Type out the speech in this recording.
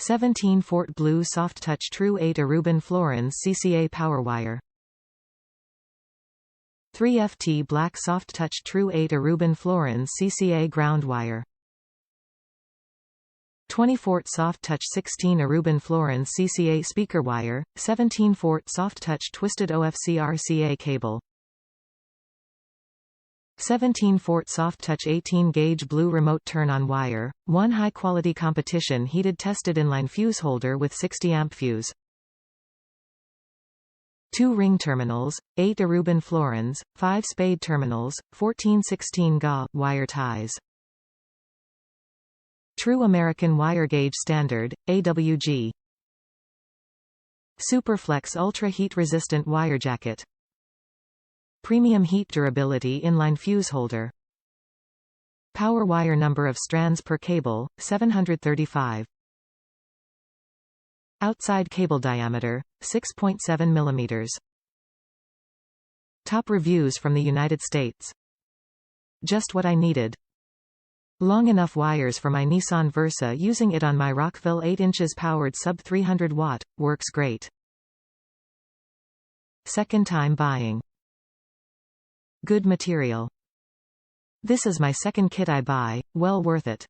17 Fort Blue Soft Touch True 8 Aruban Florins CCA Power Wire. 3 FT Black Soft Touch True 8 Aruban Florins CCA Ground Wire. 20 Fort Soft Touch 16 Aruban Florins CCA Speaker Wire, 17 Fort Soft Touch Twisted OFC RCA Cable. 17 Fort Soft Touch 18 Gauge Blue Remote Turn-On Wire, 1 high-quality competition heated tested inline fuse holder with 60 amp fuse. 2 ring terminals, 8 Aruban Florins, 5 Spade terminals, 14 16 GA wire ties. True American Wire Gauge Standard, AWG. SuperFlex Ultra Heat Resistant WireJacket. Premium Heat Durability Inline Fuse Holder. Power wire number of strands per cable, 735. Outside cable diameter, 6.7 mm. Top reviews from the United States. Just what I needed. Long enough wires for my Nissan Versa, using it on my Rockville 8 inches powered sub 300 watt, works great. Second time buying. Good material. This is my second kit I buy, well worth it.